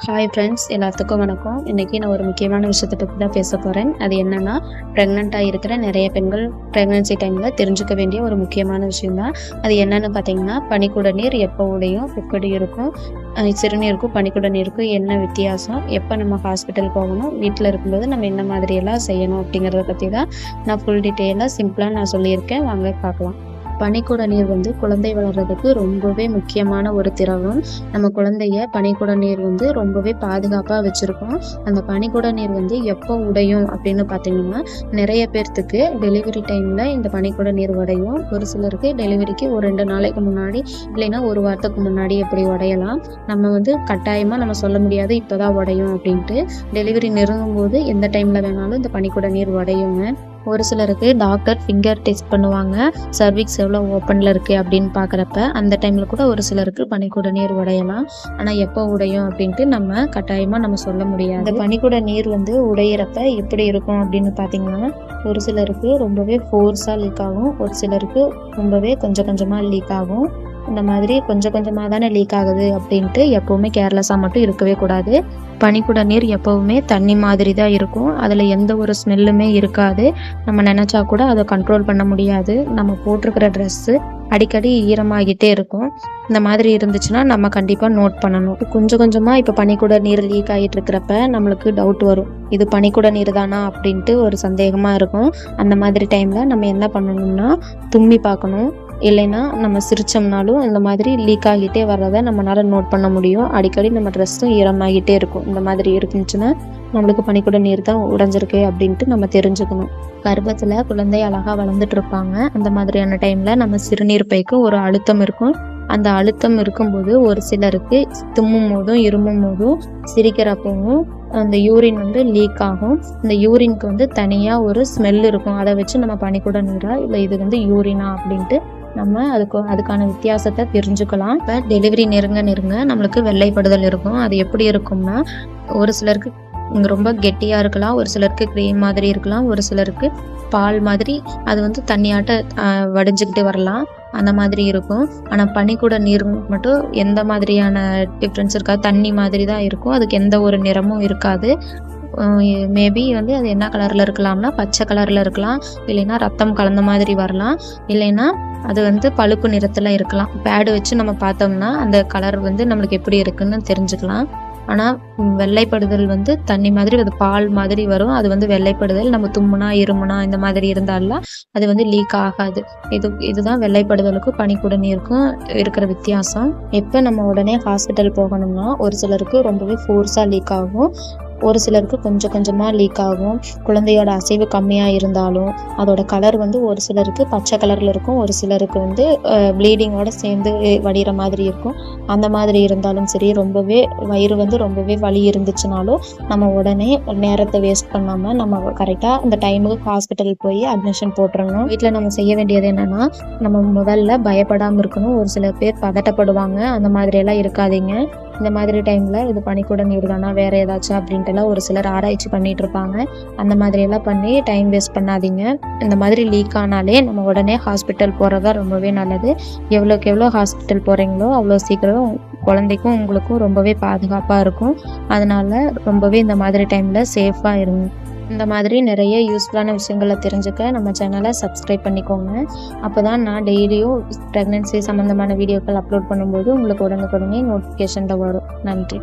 Hi friends, எல்லாத்துக்கும் வணக்கம். இன்றைக்கி நான் ஒரு முக்கியமான விஷயத்தை பற்றி தான் பேச போகிறேன். அது என்னென்னா, ப்ரெக்னெண்ட்டாக இருக்கிற நிறைய பெண்கள் ப்ரெக்னென்சி டைமில் தெரிஞ்சுக்க வேண்டிய ஒரு முக்கியமான விஷயந்தான். அது என்னென்னு பார்த்தீங்கன்னா, பனிக்குட நீர் எப்போ உடையும், எப்படி இருக்கும், சிறுநீருக்கும் பனிக்குட நீருக்கும் என்ன வித்தியாசம், எப்போ நம்ம ஹாஸ்பிட்டல் போகணும், வீட்டில் இருக்கும்போது நம்ம என்ன மாதிரியெல்லாம் செய்யணும் அப்படிங்கிறத பற்றி தான் நான் ஃபுல் டீட்டெயிலாக சிம்பிளாக நான் சொல்லியிருக்கேன். வாங்க பார்க்கலாம். பனிக்குட நீர் குழந்தை வளர்றதுக்கு ரொம்பவே முக்கியமான ஒரு திரவம். நம்ம குழந்தைய பனிக்குட நீர் ரொம்பவே பாதுகாப்பாக வச்சுருக்கோம். அந்த பனிக்குட நீர் எப்போ உடையும் அப்படின்னு பார்த்தீங்கன்னா, நிறைய பேர்த்துக்கு டெலிவரி டைமில் இந்த பனிக்குட நீர் உடையும். ஒரு சிலருக்கு டெலிவரிக்கு ஒரு 2 நாளைக்கு முன்னாடி, இல்லைன்னா ஒரு வாரத்துக்கு முன்னாடி எப்படி உடையலாம். நம்ம கட்டாயமாக நம்ம சொல்ல முடியாது இப்போதான் உடையும் அப்படின்ட்டு. டெலிவரி நெருங்கும் போது எந்த டைமில் வேணாலும் இந்த பனிக்குட நீர் உடையுங்க. ஒரு சிலருக்கு டாக்டர் ஃபிங்கர் டெஸ்ட் பண்ணுவாங்க, சர்விக்ஸ் எவ்வளோ ஓப்பனில் இருக்குது அப்படின்னு பார்க்குறப்ப. அந்த டைமில் கூட ஒரு சிலருக்கு பனிக்குட நீர் உடையலாம். ஆனால் எப்போ உடையும் அப்படின்ட்டு நம்ம கட்டாயமாக நம்ம சொல்ல முடியாது. இந்த பனிக்குட நீர் உடையிறப்ப எப்படி இருக்கும் அப்படின்னு பார்த்தீங்கன்னா, ஒரு சிலருக்கு ரொம்பவே ஃபோர்ஸாக லீக் ஆகும், ஒரு சிலருக்கு ரொம்பவே கொஞ்சம் கொஞ்சமாக லீக் ஆகும். இந்த மாதிரி கொஞ்சம் கொஞ்சமாக தானே லீக் ஆகுது அப்படின்ட்டு எப்போவுமே கேர்லெஸ்ஸாக மட்டும் இருக்கவே கூடாது. பனிக்குட நீர் எப்போவுமே தண்ணி மாதிரி தான் இருக்கும். அதில் எந்த ஒரு ஸ்மெல்லுமே இருக்காது. நம்ம நினச்சா கூட அதை கண்ட்ரோல் பண்ண முடியாது. நம்ம போட்டிருக்கிற ட்ரெஸ்ஸு அடிக்கடி ஈரமாகிட்டே இருக்கும். இந்த மாதிரி இருந்துச்சுன்னா நம்ம கண்டிப்பாக நோட் பண்ணணும். கொஞ்சம் கொஞ்சமாக இப்போ பனிக்குட நீர் லீக் ஆகிட்டு இருக்கிறப்ப நம்மளுக்கு டவுட் வரும், இது பனிக்குட நீர் தானா அப்படின்ட்டு ஒரு சந்தேகமாக இருக்கும். அந்த மாதிரி டைமில் நம்ம என்ன பண்ணணும்னா, தும்மி பார்க்கணும். இல்லைன்னா நம்ம சிரிச்சோம்னாலும் இந்த மாதிரி லீக் ஆகிட்டே வர்றதை நம்மளால நோட் பண்ண முடியும். அடிக்கடி நம்ம ட்ரெஸ்ஸும் ஈரமாகிட்டே இருக்கும். இந்த மாதிரி இருந்துச்சுன்னா நம்மளுக்கு பனிக்குட நீர் தான் உடைஞ்சிருக்கு அப்படின்ட்டு நம்ம தெரிஞ்சுக்கணும். கர்ப்பத்தில் குழந்தை அழகாக வளர்ந்துட்டு இருப்பாங்க. அந்த மாதிரியான டைமில் நம்ம சிறுநீர் பைக்கு ஒரு அழுத்தம் இருக்கும். அந்த அழுத்தம் இருக்கும்போது ஒரு சிலருக்கு தும்மும் போதும் இருமும் போதும் சிரிக்கிறப்பவும் அந்த யூரின் லீக் ஆகும். இந்த யூரினுக்கு தனியாக ஒரு ஸ்மெல் இருக்கும். அதை வச்சு நம்ம பனிக்குட நீரா இல்லை இது யூரினா அப்படின்ட்டு நம்ம அதுக்கான வித்தியாசத்தை தெரிஞ்சுக்கலாம். இப்போ டெலிவரி நெருங்க நம்மளுக்கு வெள்ளைப்படுதல் இருக்கும். அது எப்படி இருக்கும்னா, ஒரு சிலருக்கு ரொம்ப கெட்டியாக இருக்கலாம், ஒரு சிலருக்கு க்ரீம் மாதிரி இருக்கலாம், ஒரு சிலருக்கு பால் மாதிரி அது தண்ணியாட்ட வடிஞ்சுக்கிட்டு வரலாம். அந்த மாதிரி இருக்கும். ஆனால் பனிக்குட நீர் மட்டும் எந்த மாதிரியான டிஃப்ரென்ஸ் இருக்காது, தண்ணி மாதிரி தான் இருக்கும். அதுக்கு எந்த ஒரு நிறமும் இருக்காது. மேபி அது என்ன கலரில் இருக்கலாம்னா பச்சை கலரில் இருக்கலாம், இல்லைன்னா ரத்தம் கலந்த மாதிரி வரலாம், இல்லைன்னா அது பழுப்பு நிறத்தில் இருக்கலாம். பேடு வச்சு நம்ம பார்த்தோம்னா அந்த கலர் நம்மளுக்கு எப்படி இருக்குன்னு தெரிஞ்சுக்கலாம். ஆனால் வெள்ளைப்படுதல் தண்ணி மாதிரி அது பால் மாதிரி வரும். அது வெள்ளைப்படுதல். நம்ம தும்முனா இருமுனா இந்த மாதிரி இருந்தாலும் அது லீக் ஆகாது. இதுதான் வெள்ளைப்படுதலுக்கும் பனிக்குட நீருக்கும் இருக்கிற வித்தியாசம். எப்போ நம்ம உடனே ஹாஸ்பிட்டல் போகணும்னா, ஒரு சிலருக்கு ரொம்பவே ஃபோர்ஸாக லீக் ஆகும், ஒரு சிலருக்கு கொஞ்சம் கொஞ்சமாக லீக் ஆகும். குழந்தையோட அசைவு கம்மியாக இருந்தாலும் அதோட கலர் ஒரு சிலருக்கு பச்சை கலரில் இருக்கும், ஒரு சிலருக்கு ப்ளீடிங்கோட சேர்ந்து வடிகிற மாதிரி இருக்கும். அந்த மாதிரி இருந்தாலும் சரி, ரொம்பவே வயிறு ரொம்பவே வலி இருந்துச்சுனாலும் நம்ம உடனே நேரத்தை வேஸ்ட் பண்ணாமல் நம்ம கரெக்டாக அந்த டைமுக்கு ஹாஸ்பிட்டல் போய் அட்மிஷன் போட்டுறணும். வீட்டில் நம்ம செய்ய வேண்டியது என்னென்னா, நம்ம முதல்ல பயப்படாமல் இருக்கணும். ஒரு சில பேர் பதட்டப்படுவாங்க, அந்த மாதிரியெல்லாம் இருக்காதீங்க. இந்த மாதிரி டைமில் இது பனிக்குட நீர் தானா வேறு ஏதாச்சும் அப்படின்ட்டுலாம் ஒரு சிலர் ஆராய்ச்சி பண்ணிகிட்டு இருப்பாங்க. அந்த மாதிரியெல்லாம் பண்ணி டைம் வேஸ்ட் பண்ணாதீங்க. இந்த மாதிரி லீக் ஆனாலே நம்ம உடனே ஹாஸ்பிட்டல் போகிறதா ரொம்பவே நல்லது. எவ்வளோக்கு எவ்வளோ ஹாஸ்பிட்டல் போகிறீங்களோ அவ்வளோ சீக்கிரம் குழந்தைக்கும் உங்களுக்கும் ரொம்பவே பாதுகாப்பாக இருக்கும். அதனால் ரொம்பவே இந்த மாதிரி டைமில் சேஃபாக இருங்க. இந்த மாதிரி நிறைய யூஸ்ஃபுல்லான விஷயங்களை தெரிஞ்சுக்க நம்ம சேனலை சப்ஸ்கிரைப் பண்ணிக்கோங்க. அப்போ தான் நான் டெய்லியும் ப்ரெக்னென்சி சம்மந்தமான வீடியோக்கள் அப்லோட் பண்ணும்போது உங்களுக்கு உடனுக்குடனே நோட்டிஃபிகேஷனில் வரும். நன்றி.